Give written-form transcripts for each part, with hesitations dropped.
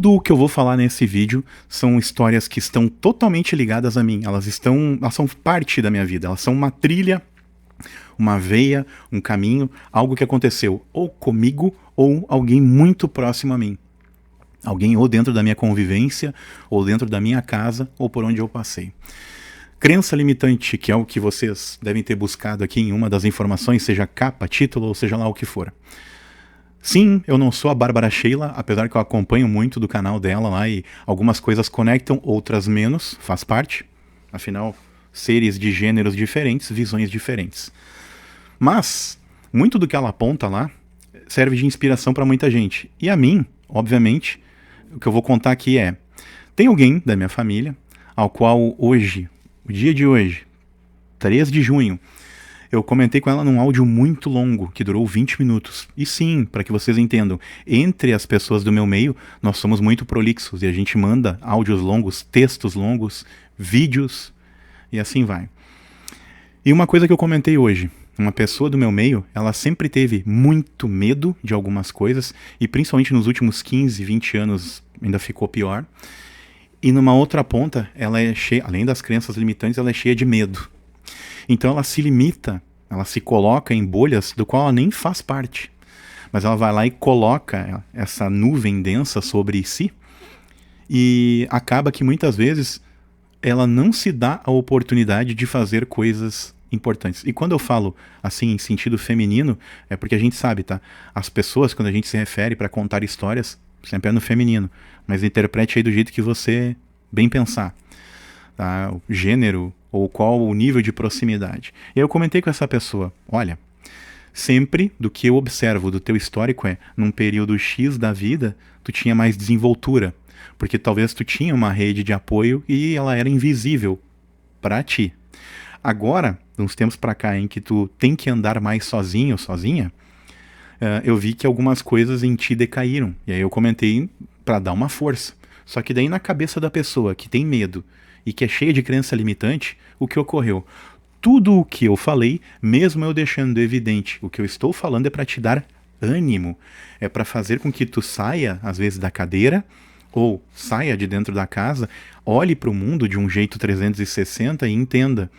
Tudo o que eu vou falar nesse vídeo são histórias que estão totalmente ligadas a mim. Elas são parte da minha vida. Elas são uma trilha, uma veia, um caminho, algo que aconteceu ou comigo ou alguém muito próximo a mim. Alguém ou dentro da minha convivência, ou dentro da minha casa, ou por onde eu passei. Crença limitante, que é o que vocês devem ter buscado aqui em uma das informações, seja capa, título, ou seja lá o que for. Sim, eu não sou a Bárbara Sheila, apesar que eu acompanho muito do canal dela lá e algumas coisas conectam, outras menos, faz parte. Afinal, seres de gêneros diferentes, visões diferentes. Mas, muito do que ela aponta lá serve de inspiração para muita gente. E a mim, obviamente, o que eu vou contar aqui é... Tem alguém da minha família, ao qual hoje, o dia de hoje, 3 de junho, eu comentei com ela num áudio muito longo, que durou 20 minutos. E sim, para que vocês entendam, entre as pessoas do meu meio, nós somos muito prolixos e a gente manda áudios longos, textos longos, vídeos e assim vai. E uma coisa que eu comentei hoje, uma pessoa do meu meio, ela sempre teve muito medo de algumas coisas, e principalmente nos últimos 15, 20 anos ainda ficou pior. E numa outra ponta, ela é cheia, além das crenças limitantes, ela é cheia de medo. Então ela se limita, ela se coloca em bolhas do qual ela nem faz parte. Mas ela vai lá e coloca essa nuvem densa sobre si, e acaba que muitas vezes ela não se dá a oportunidade de fazer coisas importantes. E quando eu falo assim em sentido feminino, é porque a gente sabe, tá? As pessoas, quando a gente se refere para contar histórias, sempre é no feminino, mas interprete aí do jeito que você bem pensar, tá? O gênero ou qual o nível de proximidade. E aí eu comentei com essa pessoa, olha, sempre do que eu observo do teu histórico num período X da vida, tu tinha mais desenvoltura, porque talvez tu tinha uma rede de apoio e ela era invisível para ti. Agora, uns tempos pra cá em que tu tem que andar mais sozinho, sozinha, eu vi que algumas coisas em ti decaíram. E aí eu comentei pra dar uma força. Só que daí na cabeça da pessoa que tem medo e que é cheia de crença limitante, o que ocorreu? Tudo o que eu falei, mesmo eu deixando evidente, o que eu estou falando é pra te dar ânimo. É pra fazer com que tu saia, às vezes, da cadeira, ou saia de dentro da casa, olhe pro mundo de um jeito 360 e entenda: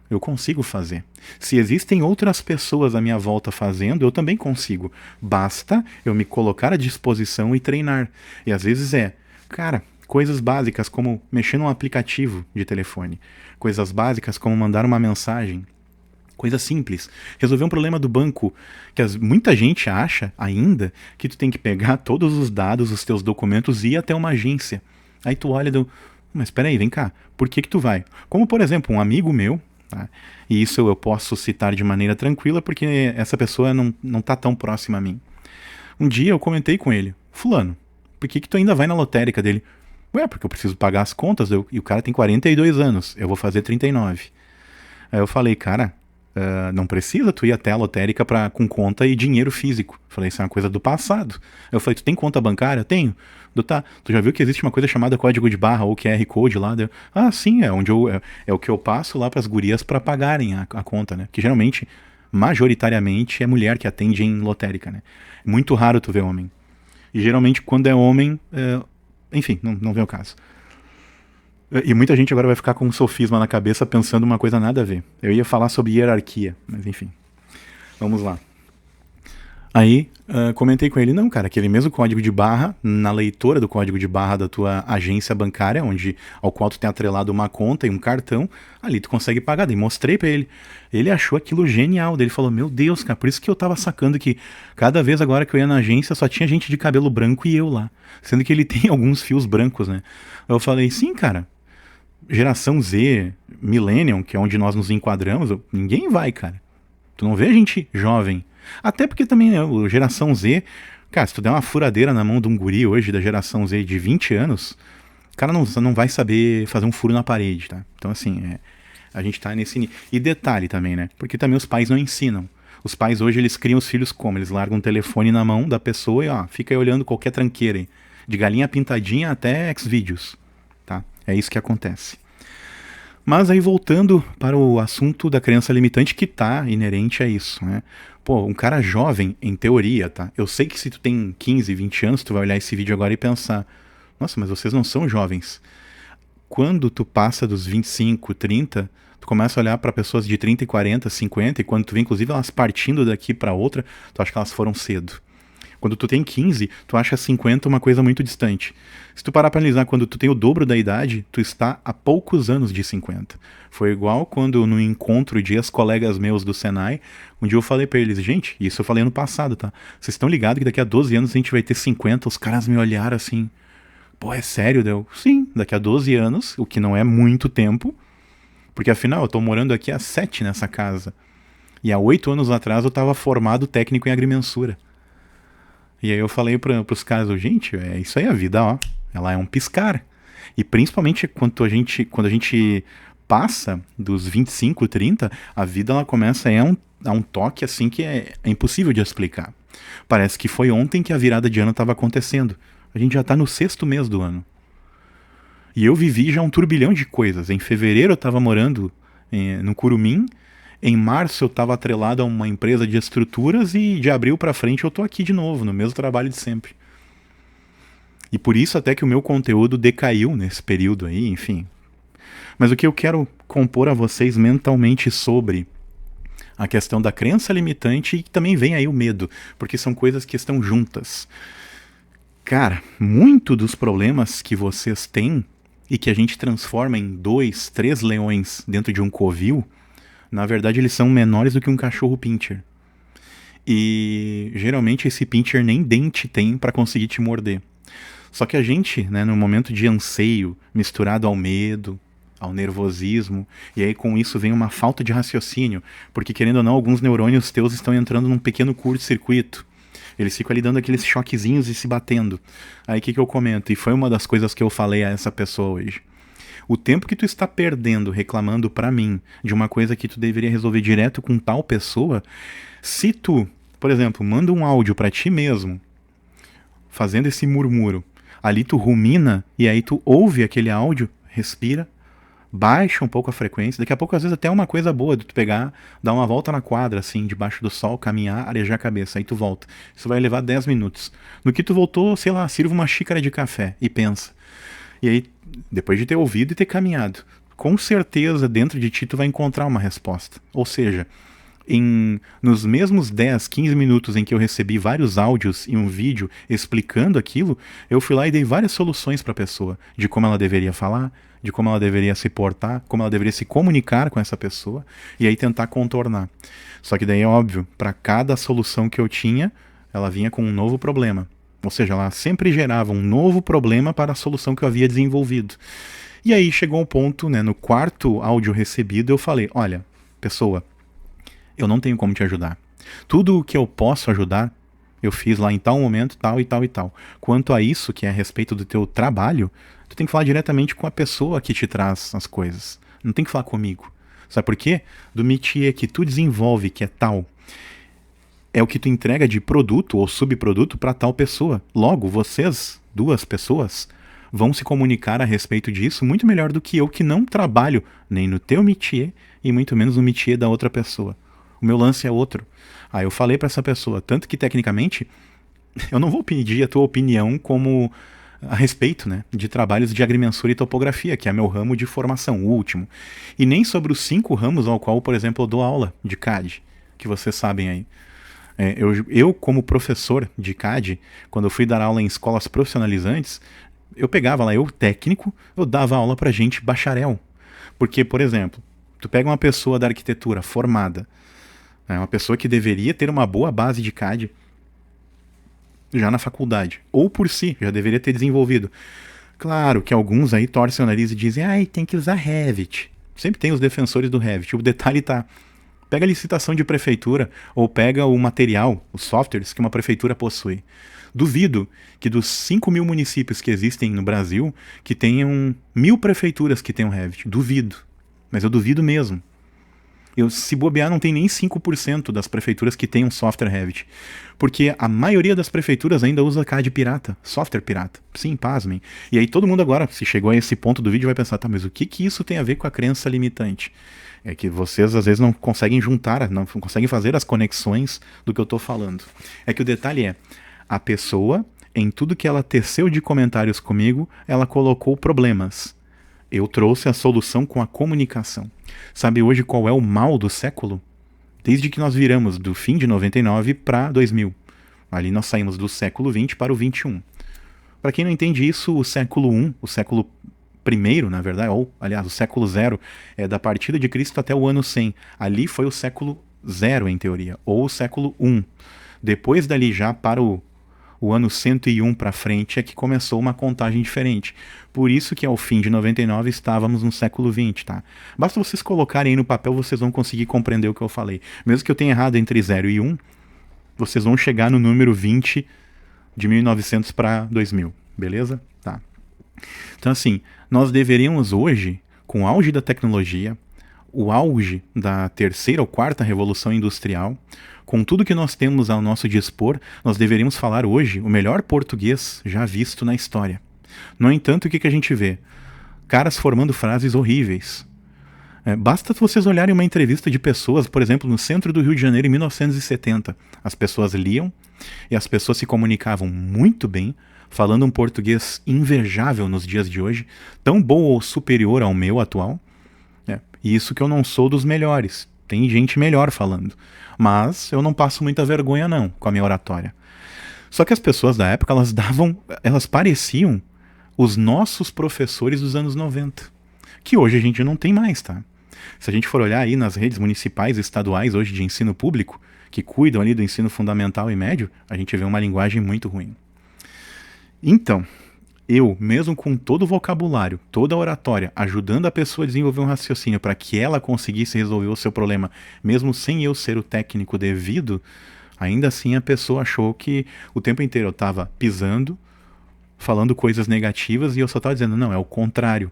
eu consigo fazer. Se existem outras pessoas à minha volta fazendo, eu também consigo. Basta eu me colocar à disposição e treinar. E às vezes cara, coisas básicas como mexer num aplicativo de telefone. Coisas básicas como mandar uma mensagem. Coisa simples. Resolver um problema do banco, que muita gente acha ainda que tu tem que pegar todos os dados, os teus documentos e ir até uma agência. Aí tu olha mas espera aí, vem cá, por que tu vai? Como, por exemplo, um amigo meu, tá? E isso eu posso citar de maneira tranquila porque essa pessoa não tá tão próxima a mim. Um dia eu comentei com ele: fulano, por que tu ainda vai na lotérica dele? Ué, porque eu preciso pagar as contas, e o cara tem 42 anos, eu vou fazer 39. Aí eu falei: cara, não precisa tu ir até a lotérica com conta e dinheiro físico. Falei: isso é uma coisa do passado. Eu falei: tu tem conta bancária? Tenho. Tá, tu já viu que existe uma coisa chamada código de barra ou QR Code lá? Sim, é o que eu passo lá pras gurias para pagarem a conta, né? Que geralmente, majoritariamente, é mulher que atende em lotérica, né? Muito raro tu ver homem. E geralmente quando é homem, enfim, não vem o caso. E muita gente agora vai ficar com um sofisma na cabeça pensando uma coisa nada a ver. Eu ia falar sobre hierarquia, mas enfim. Vamos lá. Aí, comentei com ele: não, cara, aquele mesmo código de barra, na leitura do código de barra da tua agência bancária, ao qual tu tem atrelado uma conta e um cartão, ali tu consegue pagar. Daí mostrei pra ele. Ele achou aquilo genial. Daí ele falou: meu Deus, cara, por isso que eu tava sacando que cada vez agora que eu ia na agência só tinha gente de cabelo branco e eu lá. Sendo que ele tem alguns fios brancos, né? Eu falei: sim, cara, geração Z, Millennium, que é onde nós nos enquadramos, ninguém vai, cara. Tu não vê gente jovem. Até porque também, né, geração Z, cara, se tu der uma furadeira na mão de um guri hoje da geração Z de 20 anos, o cara não vai saber fazer um furo na parede, tá? Então, assim, a gente tá nesse nível. E detalhe também, né? Porque também os pais não ensinam. Os pais hoje, eles criam os filhos como? Eles largam um telefone na mão da pessoa e, fica aí olhando qualquer tranqueira aí. De galinha pintadinha até Xvideos, tá? É isso que acontece. Mas aí voltando para o assunto da crença limitante que tá inerente a isso, né? Pô, um cara jovem, em teoria, tá? Eu sei que se tu tem 15, 20 anos, tu vai olhar esse vídeo agora e pensar: Nossa, mas vocês não são jovens. Quando tu passa dos 25, 30, tu começa a olhar para pessoas de 30 e 40, 50, e quando tu vê, inclusive, elas partindo daqui para outra, tu acha que elas foram cedo. Quando tu tem 15, tu acha 50 uma coisa muito distante. Se tu parar pra analisar, quando tu tem o dobro da idade, tu está a poucos anos de 50. Foi igual quando no encontro de ex-colegas meus do Senai, um dia eu falei pra eles, gente, isso eu falei ano passado, tá? Vocês estão ligados que daqui a 12 anos a gente vai ter 50? Os caras me olharam assim, pô, é sério? Deu? Sim, daqui a 12 anos, o que não é muito tempo, porque afinal eu tô morando aqui há 7 nessa casa. E há 8 anos atrás eu tava formado técnico em agrimensura. E aí eu falei pros caras, gente, é isso aí, a vida, ó, ela é um piscar. E principalmente quando a gente passa dos 25, 30, a vida ela começa a um toque assim que é impossível de explicar. Parece que foi ontem que a virada de ano estava acontecendo. A gente já tá no 6º mês do ano. E eu vivi já um turbilhão de coisas. Em fevereiro eu estava morando no Curumim. Em março eu estava atrelado a uma empresa de estruturas e de abril para frente eu tô aqui de novo, no mesmo trabalho de sempre. E por isso até que o meu conteúdo decaiu nesse período aí, enfim. Mas o que eu quero compor a vocês mentalmente sobre a questão da crença limitante e também vem aí o medo, porque são coisas que estão juntas. Cara, muito dos problemas que vocês têm e que a gente transforma em 2, 3 leões dentro de um covil, na verdade, eles são menores do que um cachorro pincher. E geralmente esse pincher nem dente tem para conseguir te morder. Só que a gente, né, no momento de anseio, misturado ao medo, ao nervosismo, e aí com isso vem uma falta de raciocínio, porque querendo ou não, alguns neurônios teus estão entrando num pequeno curto-circuito. Eles ficam ali dando aqueles choquezinhos e se batendo. Aí o que eu comento? E foi uma das coisas que eu falei a essa pessoa hoje. O tempo que tu está perdendo reclamando pra mim de uma coisa que tu deveria resolver direto com tal pessoa, se tu, por exemplo, manda um áudio pra ti mesmo, fazendo esse murmúrio, ali tu rumina e aí tu ouve aquele áudio, respira, baixa um pouco a frequência, daqui a pouco às vezes até é uma coisa boa de tu pegar, dar uma volta na quadra assim, debaixo do sol, caminhar, arejar a cabeça, aí tu volta. Isso vai levar 10 minutos. No que tu voltou, sei lá, sirva uma xícara de café e pensa. E aí, depois de ter ouvido e ter caminhado, com certeza dentro de ti tu vai encontrar uma resposta. Ou seja, nos mesmos 10, 15 minutos em que eu recebi vários áudios e um vídeo explicando aquilo, eu fui lá e dei várias soluções para a pessoa, de como ela deveria falar, de como ela deveria se portar, como ela deveria se comunicar com essa pessoa, e aí tentar contornar. Só que daí é óbvio, para cada solução que eu tinha, ela vinha com um novo problema. Ou seja, ela sempre gerava um novo problema para a solução que eu havia desenvolvido. E aí chegou um ponto, né, no 4º áudio recebido, eu falei, olha, pessoa, eu não tenho como te ajudar. Tudo o que eu posso ajudar, eu fiz lá em tal momento, tal e tal e tal. Quanto a isso, que é a respeito do teu trabalho, tu tem que falar diretamente com a pessoa que te traz as coisas. Não tem que falar comigo. Sabe por quê? Do métier que tu desenvolve, que é tal, é o que tu entrega de produto ou subproduto para tal pessoa. Logo, vocês, 2 pessoas, vão se comunicar a respeito disso muito melhor do que eu, que não trabalho nem no teu métier e muito menos no métier da outra pessoa. O meu lance é outro. Aí eu falei para essa pessoa, tanto que tecnicamente eu não vou pedir a tua opinião como a respeito, né, de trabalhos de agrimensura e topografia, que é meu ramo de formação, o último. E nem sobre os 5 ramos ao qual, por exemplo, eu dou aula de CAD, que vocês sabem aí. Eu, como professor de CAD, quando eu fui dar aula em escolas profissionalizantes, eu pegava lá, eu técnico, eu dava aula pra gente bacharel. Porque, por exemplo, tu pega uma pessoa da arquitetura formada, uma pessoa que deveria ter uma boa base de CAD já na faculdade, ou por si, já deveria ter desenvolvido. Claro que alguns aí torcem o nariz e dizem, tem que usar Revit. Sempre tem os defensores do Revit. O detalhe tá, pega a licitação de prefeitura ou pega o material, os softwares que uma prefeitura possui. Duvido que dos 5.000 municípios que existem no Brasil, que tenham 1.000 prefeituras que tenham Revit. Duvido. Mas eu duvido mesmo. Se bobear, não tem nem 5% das prefeituras que tenham software Revit. Porque a maioria das prefeituras ainda usa CAD pirata, software pirata. Sim, pasmem. E aí todo mundo agora, se chegou a esse ponto do vídeo, vai pensar, tá, mas o que isso tem a ver com a crença limitante? É que vocês às vezes não conseguem juntar, não conseguem fazer as conexões do que eu tô falando. É que o detalhe é, a pessoa em tudo que ela teceu de comentários comigo, ela colocou problemas. Eu trouxe a solução com a comunicação. Sabe hoje qual é o mal do século? Desde que nós viramos do fim de 99 para 2000. Ali nós saímos do século 20 para o 21. Para quem não entende isso, o século 1, o século primeiro, na verdade, ou, aliás, o século 0, é da partida de Cristo até o ano 100. Ali foi o século 0, em teoria, ou o século 1. Depois dali, já para o ano 101 para frente, é que começou uma contagem diferente. Por isso que ao fim de 99 estávamos no século 20, tá? Basta vocês colocarem aí no papel, vocês vão conseguir compreender o que eu falei. Mesmo que eu tenha errado entre 0 e 1, vocês vão chegar no número 20 de 1900 para 2000, beleza? Tá. Então assim, nós deveríamos hoje, com o auge da tecnologia, o auge da terceira ou quarta revolução industrial, com tudo que nós temos ao nosso dispor, nós deveríamos falar hoje o melhor português já visto na história. No entanto, o que a gente vê? Caras formando frases horríveis. Basta vocês olharem uma entrevista de pessoas, por exemplo, no centro do Rio de Janeiro em 1970. As pessoas liam e as pessoas se comunicavam muito bem, falando um português invejável nos dias de hoje, tão bom ou superior ao meu atual. E isso que eu não sou dos melhores. Tem gente melhor falando. Mas eu não passo muita vergonha não com a minha oratória. Só que as pessoas da época, elas pareciam os nossos professores dos anos 90. Que hoje a gente não tem mais, tá? Se a gente for olhar aí nas redes municipais e estaduais hoje de ensino público, que cuidam ali do ensino fundamental e médio, a gente vê uma linguagem muito ruim. Então, eu, mesmo com todo o vocabulário, toda a oratória, ajudando a pessoa a desenvolver um raciocínio para que ela conseguisse resolver o seu problema, mesmo sem eu ser o técnico devido, ainda assim a pessoa achou que o tempo inteiro eu estava pisando, falando coisas negativas e eu só estava dizendo, não, é o contrário,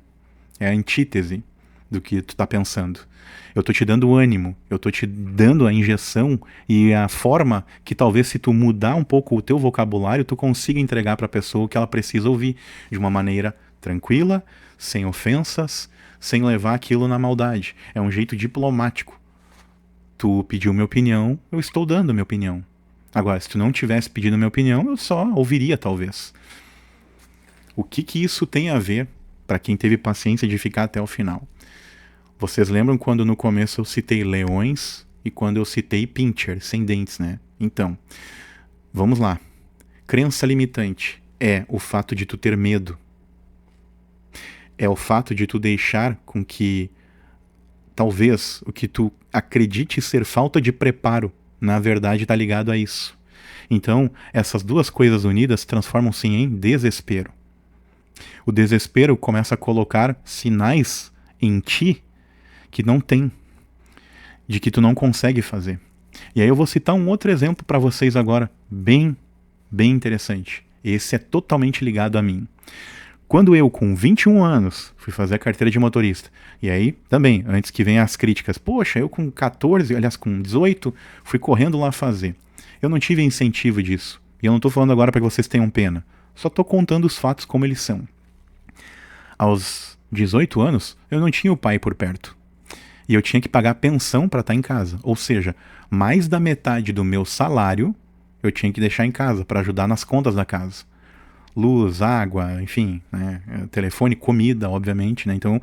é a antítese do que tu tá pensando. Eu tô te dando ânimo, eu tô te dando a injeção e a forma que talvez se tu mudar um pouco o teu vocabulário, tu consiga entregar pra pessoa o que ela precisa ouvir de uma maneira tranquila, sem ofensas, sem levar aquilo na maldade. É um jeito diplomático. Tu pediu minha opinião, eu estou dando minha opinião. Agora, se tu não tivesse pedido minha opinião, eu só ouviria talvez. O que isso tem a ver para quem teve paciência de ficar até o final? Vocês lembram quando no começo eu citei leões e quando eu citei pincher, sem dentes, né? Então, vamos lá. Crença limitante é o fato de tu ter medo. É o fato de tu deixar com que talvez o que tu acredite ser falta de preparo, na verdade está ligado a isso. Então, essas duas coisas unidas transformam-se em desespero. O desespero começa a colocar sinais em ti que não tem, de que tu não consegue fazer. E aí eu vou citar um outro exemplo para vocês agora, bem interessante. Esse é totalmente ligado a mim. Quando eu, com 21 anos, fui fazer a carteira de motorista, e aí, também, antes que venham as críticas, poxa, eu com 14, aliás, com 18, fui correndo lá fazer. Eu não tive incentivo disso. E eu não estou falando agora para que vocês tenham pena. Só estou contando os fatos como eles são. Aos 18 anos, eu não tinha o pai por perto. E eu tinha que pagar pensão para estar em casa. Ou seja, mais da metade do meu salário eu tinha que deixar em casa para ajudar nas contas da casa. Luz, água, enfim, né? Telefone, comida, obviamente, né? Então,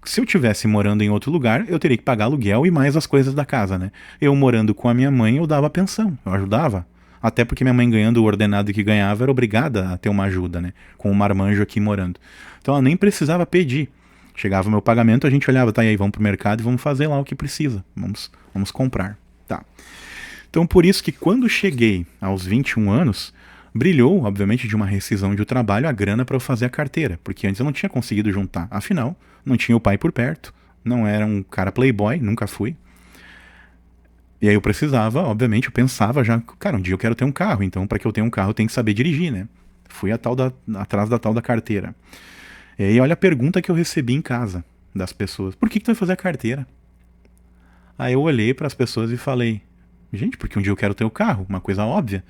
se eu tivesse morando em outro lugar, eu teria que pagar aluguel e mais as coisas da casa, né? Eu morando com a minha mãe, eu dava pensão, eu ajudava. Até porque minha mãe ganhando o ordenado que ganhava era obrigada a ter uma ajuda, né? Com um marmanjo aqui morando. Então ela nem precisava pedir. Chegava o meu pagamento, a gente olhava, tá, e aí vamos pro mercado e vamos fazer lá o que precisa. Vamos comprar. Tá. Então por isso que quando cheguei aos 21 anos, brilhou, obviamente, de uma rescisão de trabalho a grana para eu fazer a carteira. Porque antes eu não tinha conseguido juntar. Afinal, não tinha o pai por perto. Não era um cara playboy, nunca fui. E aí eu precisava, obviamente, eu pensava já, cara, um dia eu quero ter um carro, então para que eu tenha um carro eu tenho que saber dirigir, né? Fui atrás da tal da carteira. E aí olha a pergunta que eu recebi em casa das pessoas. Por que tu vai fazer a carteira? Aí eu olhei para as pessoas e falei, gente, porque um dia eu quero ter o carro, uma coisa óbvia.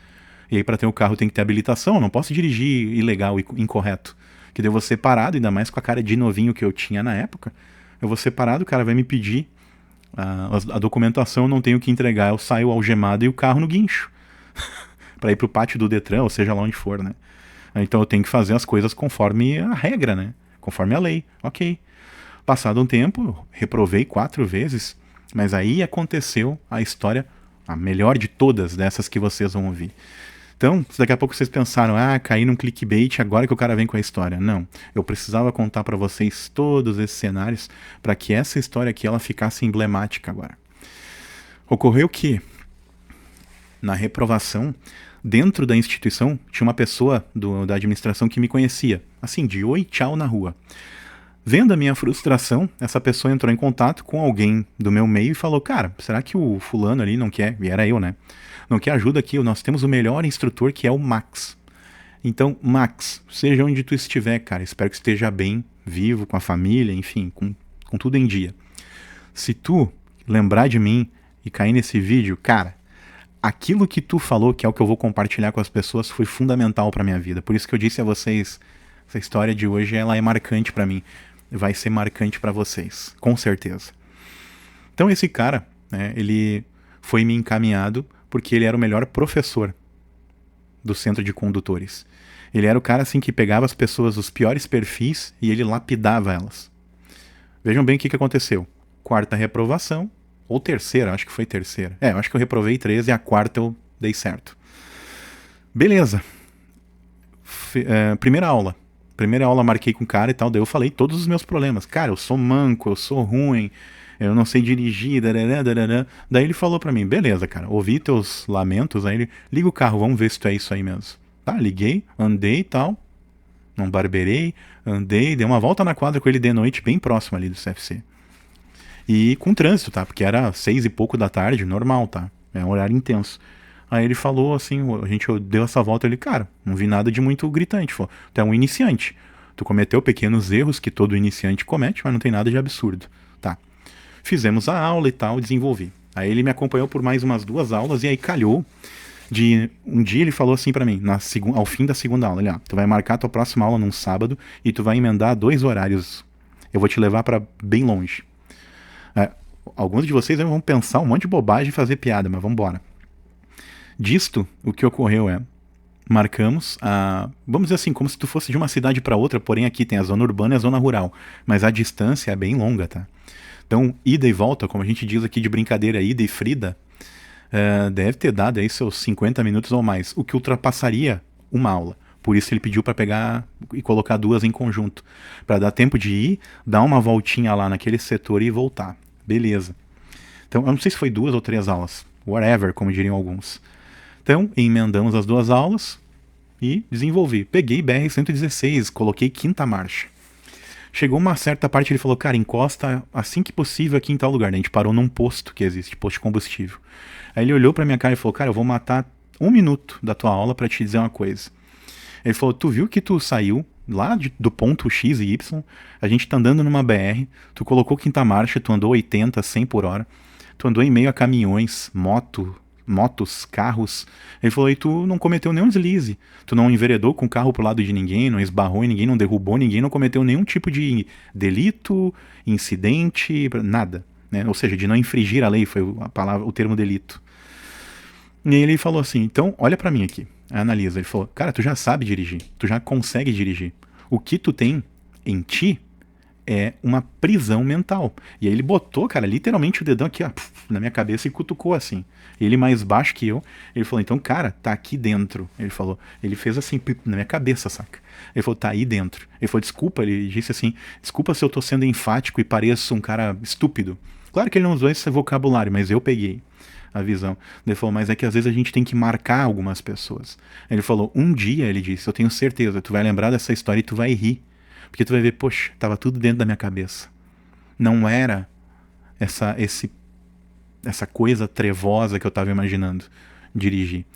E aí para ter o carro tem que ter habilitação, eu não posso dirigir ilegal e incorreto. Que daí eu vou ser parado, ainda mais com a cara de novinho que eu tinha na época. Eu vou ser parado, o cara vai me pedir a documentação, eu não tenho que entregar, eu saio algemado e o carro no guincho. para ir pro pátio do Detran, ou seja lá onde for, né? Então eu tenho que fazer as coisas conforme a regra, né? Conforme a lei. Ok. Passado um tempo, reprovei 4 vezes, mas aí aconteceu a história, a melhor de todas dessas que vocês vão ouvir. Então, se daqui a pouco vocês pensaram, caí num clickbait, agora que o cara vem com a história. Não, eu precisava contar para vocês todos esses cenários para que essa história aqui ela ficasse emblemática agora. Ocorreu que, na reprovação, dentro da instituição, tinha uma pessoa da administração que me conhecia, assim, de oi, tchau na rua. Vendo a minha frustração, essa pessoa entrou em contato com alguém do meu meio e falou, cara, será que o fulano ali não quer, e era eu, né, não quer ajuda aqui? Nós temos o melhor instrutor, que é o Max. Então, Max, seja onde tu estiver, cara, espero que esteja bem, vivo, com a família, enfim, com tudo em dia. Se tu lembrar de mim e cair nesse vídeo, cara, aquilo que tu falou, que é o que eu vou compartilhar com as pessoas, foi fundamental pra minha vida. Por isso que eu disse a vocês, essa história de hoje, ela é marcante pra mim. Vai ser marcante pra vocês, com certeza. Então esse cara, né, ele foi me encaminhado porque ele era o melhor professor do centro de condutores. Ele era o cara assim que pegava as pessoas, os piores perfis, e ele lapidava elas. Vejam bem o que aconteceu. 4ª reprovação, ou terceira, acho que foi terceira. Eu acho que eu reprovei 3 e a 4ª eu dei certo. Beleza. Primeira aula marquei com o cara e tal, daí eu falei todos os meus problemas. Cara, eu sou manco, eu sou ruim, eu não sei dirigir, darará. Daí ele falou pra mim, beleza, cara, ouvi teus lamentos, aí ele, liga o carro, vamos ver se tu é isso aí mesmo. Tá, liguei, andei e tal, não barbeirei, andei, dei uma volta na quadra com ele de noite, bem próximo ali do CFC. E com trânsito, tá, porque era 6 e pouco da tarde, normal, tá, é um horário intenso. Aí ele falou assim, a gente deu essa volta, ele, cara, não vi nada de muito gritante, falou, tu é um iniciante, tu cometeu pequenos erros que todo iniciante comete, mas não tem nada de absurdo, tá. Fizemos a aula e tal, desenvolvi. Aí ele me acompanhou por mais umas 2 aulas e aí calhou de... Um dia ele falou assim pra mim, ao fim da segunda aula, ele, tu vai marcar tua próxima aula num sábado e tu vai emendar 2 horários, eu vou te levar pra bem longe. Alguns de vocês vão pensar um monte de bobagem e fazer piada, mas vamos embora. Disto, o que ocorreu marcamos vamos dizer assim, como se tu fosse de uma cidade para outra, porém aqui tem a zona urbana e a zona rural, mas a distância é bem longa, tá? Então, ida e volta, como a gente diz aqui de brincadeira, ida e frida, deve ter dado aí seus 50 minutos ou mais, o que ultrapassaria uma aula. Por isso ele pediu para pegar e colocar 2 em conjunto, para dar tempo de ir, dar uma voltinha lá naquele setor e voltar. Beleza. Então, eu não sei se foi 2 ou 3 aulas, whatever, como diriam alguns. Então, emendamos as 2 aulas e desenvolvi. Peguei BR-116, coloquei 5ª marcha. Chegou uma certa parte, ele falou, cara, encosta assim que possível aqui em tal lugar. A gente parou num posto que existe, posto de combustível. Aí ele olhou pra minha cara e falou, cara, eu vou matar 1 minuto da tua aula pra te dizer uma coisa. Ele falou, tu viu que tu saiu lá do ponto X e Y, a gente tá andando numa BR, tu colocou 5ª marcha, tu andou 80, 100 por hora, tu andou em meio a caminhões, motos, carros. Ele falou, e tu não cometeu nenhum deslize, tu não enveredou com o carro pro lado de ninguém, não esbarrou em ninguém, não derrubou ninguém, não cometeu nenhum tipo de delito, incidente, nada, né? Ou seja, de não infringir a lei, foi o termo delito. E ele falou assim, então olha pra mim aqui, analisa. Ele falou, cara, tu já sabe dirigir, tu já consegue dirigir, o que tu tem em ti é uma prisão mental. E aí ele botou, cara, literalmente o dedão aqui, ó, na minha cabeça e cutucou assim. Ele mais baixo que eu, ele falou, então, cara, tá aqui dentro. Ele falou, ele fez assim, na minha cabeça, saca? Ele falou, tá aí dentro. Ele falou, desculpa, ele disse assim, desculpa se eu tô sendo enfático e pareço um cara estúpido. Claro que ele não usou esse vocabulário, mas eu peguei a visão. Ele falou, mas é que às vezes a gente tem que marcar algumas pessoas. Ele falou, um dia, ele disse, eu tenho certeza, tu vai lembrar dessa história e tu vai rir. Porque tu vai ver, poxa, tava tudo dentro da minha cabeça. Não era essa coisa trevosa que eu tava imaginando dirigir.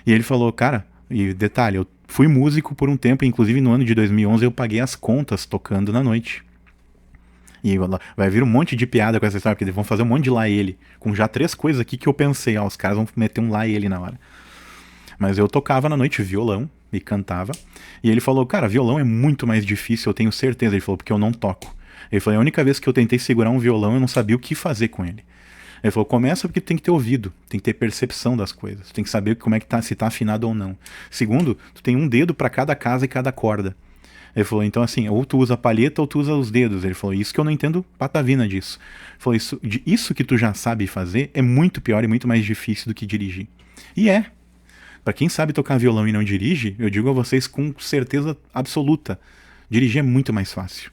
E ele falou, cara, e detalhe, eu fui músico por um tempo, inclusive no ano de 2011 eu paguei as contas tocando na noite. E vai vir um monte de piada com essa história, porque eles vão fazer um monte de lá ele, com já 3 coisas aqui que eu pensei, os caras vão meter um lá ele na hora. Mas eu tocava na noite violão e cantava. E ele falou, cara, violão é muito mais difícil, eu tenho certeza. Ele falou, porque eu não toco. Ele falou, a única vez que eu tentei segurar um violão, eu não sabia o que fazer com ele. Ele falou, começa porque tu tem que ter ouvido, tem que ter percepção das coisas, tu tem que saber como é que tá, se tá afinado ou não. Segundo, tu tem um dedo para cada casa e cada corda. Ele falou, então assim, ou tu usa a palheta ou tu usa os dedos. Ele falou, isso que eu não entendo patavina disso. Ele falou, isso que tu já sabe fazer é muito pior e muito mais difícil do que dirigir. E é. Pra quem sabe tocar violão e não dirige, eu digo a vocês com certeza absoluta, dirigir é muito mais fácil.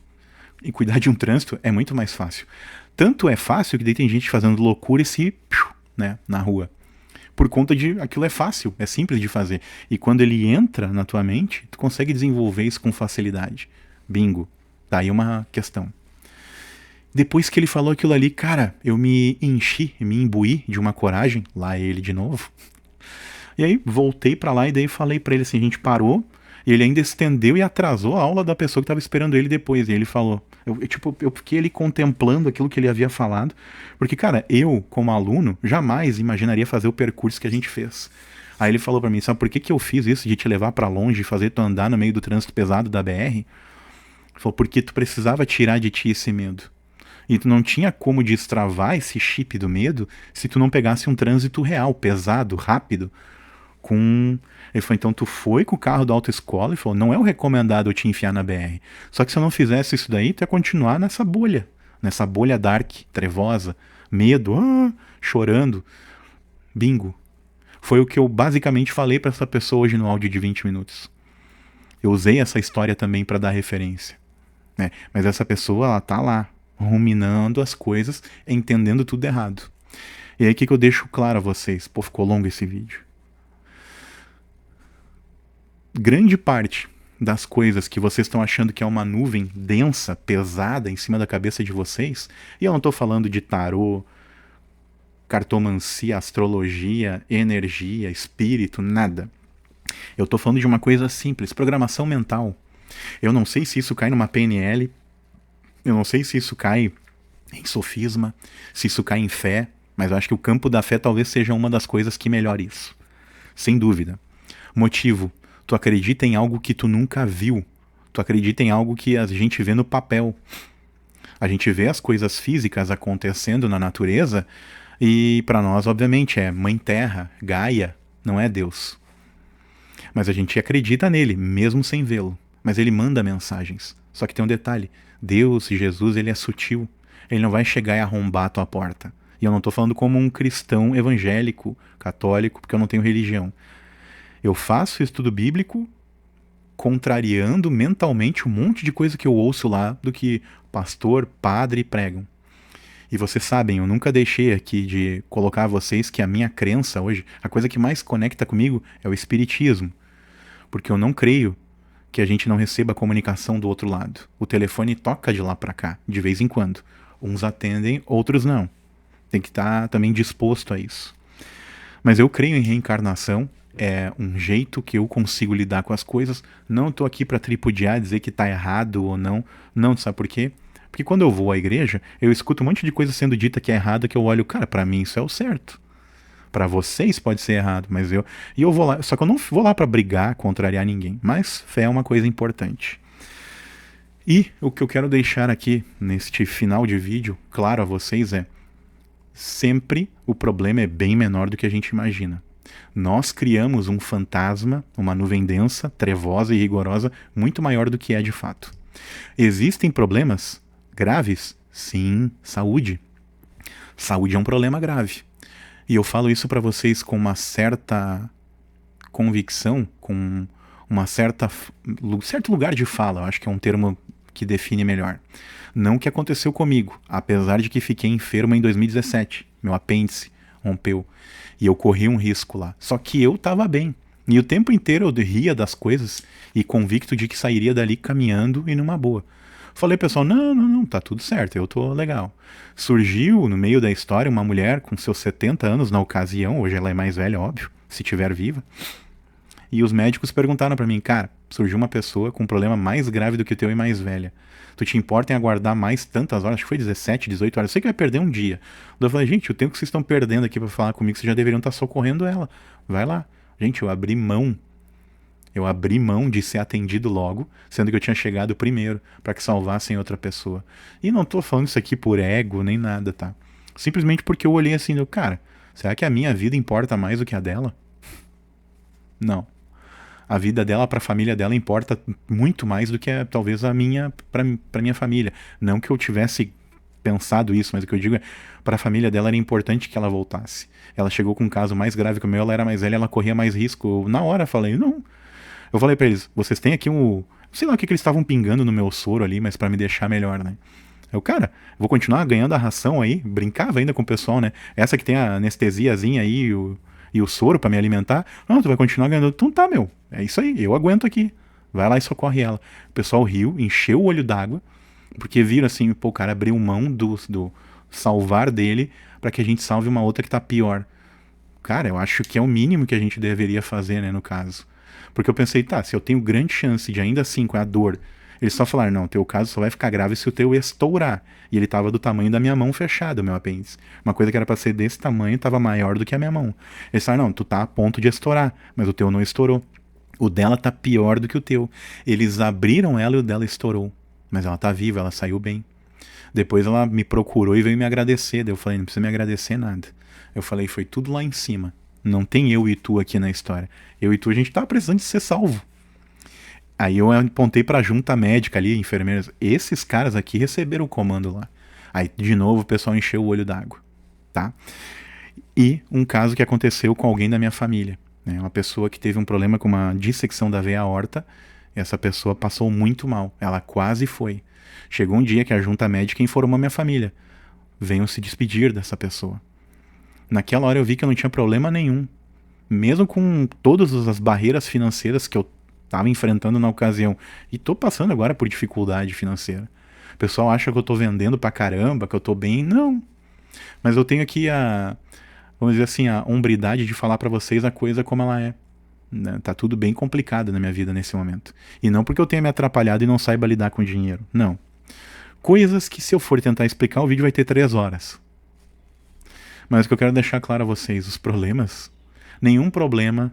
E cuidar de um trânsito é muito mais fácil. Tanto é fácil que daí tem gente fazendo loucura e se... né, na rua. Por conta de aquilo é fácil, é simples de fazer. E quando ele entra na tua mente, tu consegue desenvolver isso com facilidade. Bingo. Tá aí uma questão. Depois que ele falou aquilo ali, cara, eu me enchi, me imbuí de uma coragem. Lá ele de novo. E aí voltei pra lá e daí falei pra ele assim, a gente parou, e ele ainda estendeu e atrasou a aula da pessoa que tava esperando ele depois. E ele falou, eu fiquei ali contemplando aquilo que ele havia falado, porque, cara, eu, como aluno, jamais imaginaria fazer o percurso que a gente fez. Aí ele falou pra mim, sabe por que eu fiz isso de te levar pra longe e fazer tu andar no meio do trânsito pesado da BR? Ele falou, porque tu precisava tirar de ti esse medo. E tu não tinha como destravar esse chip do medo se tu não pegasse um trânsito real, pesado, rápido, com... Ele falou, então tu foi com o carro da autoescola e falou, não é o recomendado eu te enfiar na BR. Só que se eu não fizesse isso daí, tu ia continuar nessa bolha dark, trevosa, medo, chorando. Bingo. Foi o que eu basicamente falei pra essa pessoa hoje no áudio de 20 minutos. Eu usei essa história também pra dar referência. Né? Mas essa pessoa, ela tá lá, ruminando as coisas, entendendo tudo errado. E aí o que eu deixo claro a vocês? Pô, ficou longo esse vídeo. Grande parte das coisas que vocês estão achando que é uma nuvem densa, pesada em cima da cabeça de vocês, e eu não estou falando de tarô, cartomancia, astrologia, energia, espírito, nada. Eu estou falando de uma coisa simples, programação mental. Eu não sei se isso cai numa PNL, eu não sei se isso cai em sofisma, se isso cai em fé, mas eu acho que o campo da fé talvez seja uma das coisas que melhore isso. Sem dúvida. Motivo. Tu acredita em algo que tu nunca viu. Tu acredita em algo que a gente vê no papel. A gente vê as coisas físicas acontecendo na natureza e para nós, obviamente, é Mãe Terra, Gaia, não é Deus. Mas a gente acredita nele, mesmo sem vê-lo. Mas ele manda mensagens. Só que tem um detalhe. Deus, Jesus, ele é sutil. Ele não vai chegar e arrombar a tua porta. E eu não estou falando como um cristão evangélico, católico, porque eu não tenho religião. Eu faço estudo bíblico contrariando mentalmente um monte de coisa que eu ouço lá do que pastor, padre pregam. E vocês sabem, eu nunca deixei aqui de colocar a vocês que a minha crença hoje, a coisa que mais conecta comigo é o espiritismo. Porque eu não creio que a gente não receba comunicação do outro lado. O telefone toca de lá pra cá, de vez em quando. Uns atendem, outros não. Tem que estar também disposto a isso. Mas eu creio em reencarnação. É um jeito que eu consigo lidar com as coisas. Não estou aqui para tripudiar, dizer que está errado ou não. Não, sabe por quê? Porque quando eu vou à igreja, eu escuto um monte de coisa sendo dita que é errada, que eu olho, cara, para mim isso é o certo. Para vocês pode ser errado, mas eu vou lá. Só que eu não vou lá para brigar, contrariar ninguém. Mas fé é uma coisa importante. E o que eu quero deixar aqui neste final de vídeo, claro a vocês, é sempre o problema é bem menor do que a gente imagina. Nós criamos um fantasma, uma nuvem densa, trevosa e rigorosa, muito maior do que é de fato. Existem problemas graves? Sim, saúde. Saúde é um problema grave. E eu falo isso para vocês com uma certa convicção, com certo lugar de fala, eu acho que é um termo que define melhor. Não o que aconteceu comigo, apesar de que fiquei enfermo em 2017. Meu apêndice rompeu. E eu corri um risco lá. Só que eu tava bem. E o tempo inteiro eu ria das coisas e convicto de que sairia dali caminhando e numa boa. Falei, pessoal, não, tá tudo certo, eu tô legal. Surgiu no meio da história uma mulher com seus 70 anos na ocasião, hoje ela é mais velha, óbvio, se tiver viva. E os médicos perguntaram pra mim, cara, surgiu uma pessoa com um problema mais grave do que o teu e mais velha. Tu te importa em aguardar mais tantas horas? Acho que foi 17, 18 horas. Eu sei que vai perder um dia. Eu falei, gente, o tempo que vocês estão perdendo aqui pra falar comigo, vocês já deveriam estar socorrendo ela. Vai lá. Gente, eu abri mão. Eu abri mão de ser atendido logo, sendo que eu tinha chegado primeiro, para que salvassem outra pessoa. E não tô falando isso aqui por ego, nem nada, tá? Simplesmente porque eu olhei assim, cara, será que a minha vida importa mais do que a dela? Não. A vida dela para a família dela importa muito mais do que talvez a minha para minha família. Não que eu tivesse pensado isso, mas o que eu digo é, para a família dela era importante que ela voltasse. Ela chegou com um caso mais grave que o meu, ela era mais velha, ela corria mais risco. Na hora eu falei, não. Eu falei para eles, vocês têm aqui um, sei lá o que eles estavam pingando no meu soro ali, mas para me deixar melhor, né? Eu, cara, vou continuar ganhando a ração aí, brincava ainda com o pessoal, né? Essa que tem a anestesiazinha aí e o soro pra me alimentar. Não, tu vai continuar ganhando. Então tá, meu. É isso aí, eu aguento aqui. Vai lá e socorre ela. O pessoal riu, encheu o olho d'água, porque viram assim, pô, o cara abriu mão do salvar dele pra que a gente salve uma outra que tá pior. Cara, eu acho que é o mínimo que a gente deveria fazer, né, no caso. Porque eu pensei, tá, se eu tenho grande chance de ainda assim, com a dor, eles só falaram, não, teu caso só vai ficar grave se o teu estourar. E ele tava do tamanho da minha mão fechada, o meu apêndice. Uma coisa que era pra ser desse tamanho tava maior do que a minha mão. Eles falaram, não, tu tá a ponto de estourar, mas o teu não estourou. O dela tá pior do que o teu. Eles abriram ela e o dela estourou. Mas ela tá viva, ela saiu bem. Depois ela me procurou e veio me agradecer. Daí eu falei, não precisa me agradecer nada. Eu falei, foi tudo lá em cima. Não tem eu e tu aqui na história. Eu e tu, a gente tava precisando de ser salvo. Aí eu apontei pra junta médica ali, enfermeiras. Esses caras aqui receberam o comando lá. Aí, de novo, o pessoal encheu o olho d'água, tá? E um caso que aconteceu com alguém da minha família. Né? Uma pessoa que teve um problema com uma dissecção da veia aorta. E essa pessoa passou muito mal. Ela quase foi. Chegou um dia que a junta médica informou a minha família. Venham se despedir dessa pessoa. Naquela hora eu vi que eu não tinha problema nenhum. Mesmo com todas as barreiras financeiras que eu estava enfrentando na ocasião. E tô passando agora por dificuldade financeira. O pessoal acha que eu tô vendendo pra caramba, que eu tô bem. Não. Mas eu tenho aqui vamos dizer assim, a hombridade de falar pra vocês a coisa como ela é. Né? Tá tudo bem complicado na minha vida nesse momento. E não porque eu tenha me atrapalhado e não saiba lidar com dinheiro. Não. Coisas que se eu for tentar explicar, o vídeo vai ter 3 horas. Mas o que eu quero deixar claro a vocês, os problemas, nenhum problema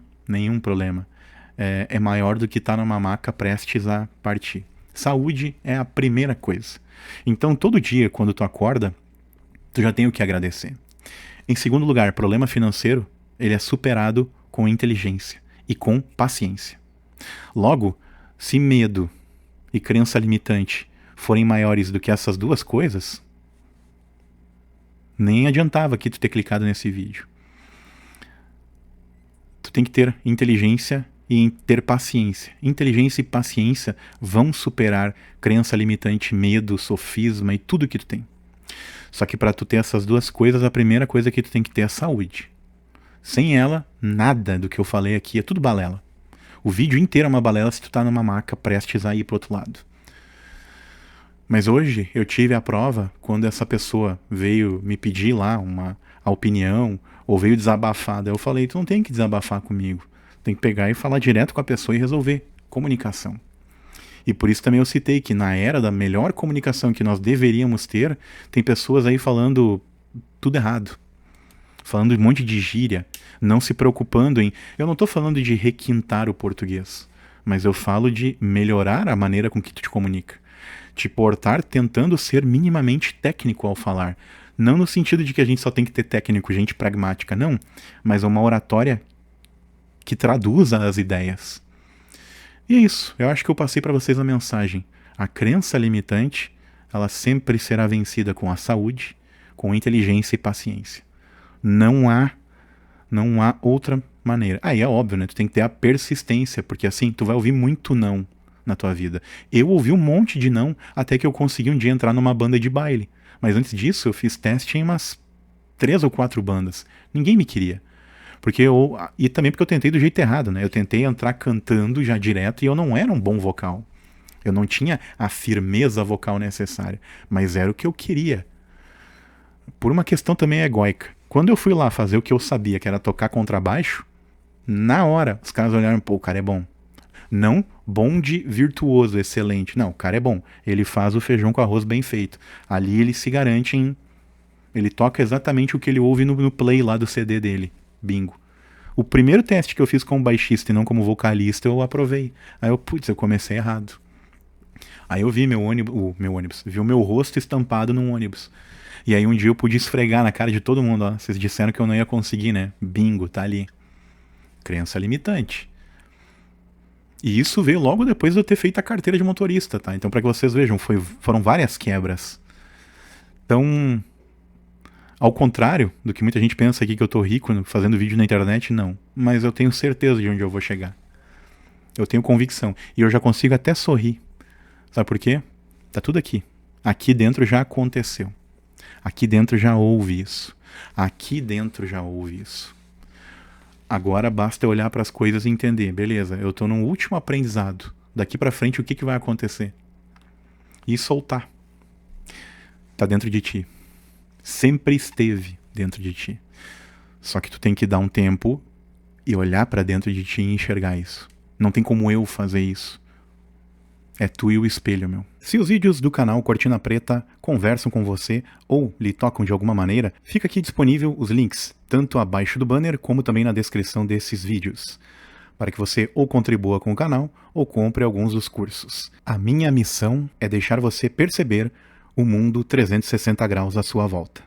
é maior do que estar numa maca prestes a partir. Saúde é a primeira coisa. Então, todo dia, quando tu acorda, tu já tem o que agradecer. Em segundo lugar, problema financeiro, ele é superado com inteligência e com paciência. Logo, se medo e crença limitante forem maiores do que essas duas coisas, nem adiantava aqui tu ter clicado nesse vídeo. Tu tem que ter inteligência e ter paciência. Inteligência e paciência vão superar crença limitante, medo, sofisma e tudo que tu tem. Só que para tu ter essas duas coisas, a primeira coisa que tu tem que ter é a saúde. Sem ela, nada do que eu falei aqui é tudo balela. O vídeo inteiro é uma balela se tu tá numa maca prestes a ir pro outro lado. Mas hoje eu tive a prova quando essa pessoa veio me pedir lá a opinião ou veio desabafar. Daí eu falei, tu não tem que desabafar comigo. Tem que pegar e falar direto com a pessoa e resolver. Comunicação. E por isso também eu citei que na era da melhor comunicação que nós deveríamos ter, tem pessoas aí falando tudo errado. Falando um monte de gíria, não se preocupando em... Eu não estou falando de requintar o português, mas eu falo de melhorar a maneira com que tu te comunica. Te portar tentando ser minimamente técnico ao falar. Não no sentido de que a gente só tem que ter técnico, gente pragmática, não. Mas uma oratória que traduza as ideias. E é isso. Eu acho que eu passei para vocês a mensagem. A crença limitante, ela sempre será vencida com a saúde, com inteligência e paciência. Não há outra maneira. Aí é óbvio, né? Tu tem que ter a persistência, porque assim, tu vai ouvir muito não na tua vida. Eu ouvi um monte de não até que eu consegui um dia entrar numa banda de baile. Mas antes disso, eu fiz teste em umas 3 ou 4 bandas. Ninguém me queria. E também porque eu tentei do jeito errado, né? Eu tentei entrar cantando já direto e eu não era um bom vocal. Eu não tinha a firmeza vocal necessária. Mas era o que eu queria. Por uma questão também egóica. Quando eu fui lá fazer o que eu sabia, que era tocar contrabaixo, na hora, os caras olharam, pô, o cara é bom. Não bom de virtuoso, excelente. Não, o cara é bom. Ele faz o feijão com arroz bem feito. Ali ele se garante em... Ele toca exatamente o que ele ouve no play lá do CD dele. Bingo. O primeiro teste que eu fiz como baixista e não como vocalista, eu aprovei. Aí eu comecei errado. Aí eu vi vi o meu rosto estampado num ônibus. E aí um dia eu pude esfregar na cara de todo mundo, ó, vocês disseram que eu não ia conseguir, né? Bingo, tá ali. Crença limitante. E isso veio logo depois de eu ter feito a carteira de motorista, tá? Então, para que vocês vejam, foram várias quebras. Então, ao contrário do que muita gente pensa aqui que eu tô rico fazendo vídeo na internet, não. Mas eu tenho certeza de onde eu vou chegar. Eu tenho convicção. E eu já consigo até sorrir. Sabe por quê? Tá tudo aqui. Aqui dentro já aconteceu. Aqui dentro já houve isso. Aqui dentro já houve isso. Agora basta eu olhar para as coisas e entender, beleza, eu tô no último aprendizado. Daqui para frente o que vai acontecer? E soltar. Tá dentro de ti. Sempre esteve dentro de ti. Só que tu tem que dar um tempo e olhar para dentro de ti e enxergar isso. Não tem como eu fazer isso. É tu e o espelho, meu. Se os vídeos do canal Cortina Preta conversam com você ou lhe tocam de alguma maneira, fica aqui disponível os links, tanto abaixo do banner como também na descrição desses vídeos, para que você ou contribua com o canal ou compre alguns dos cursos. A minha missão é deixar você perceber o mundo 360 graus à sua volta.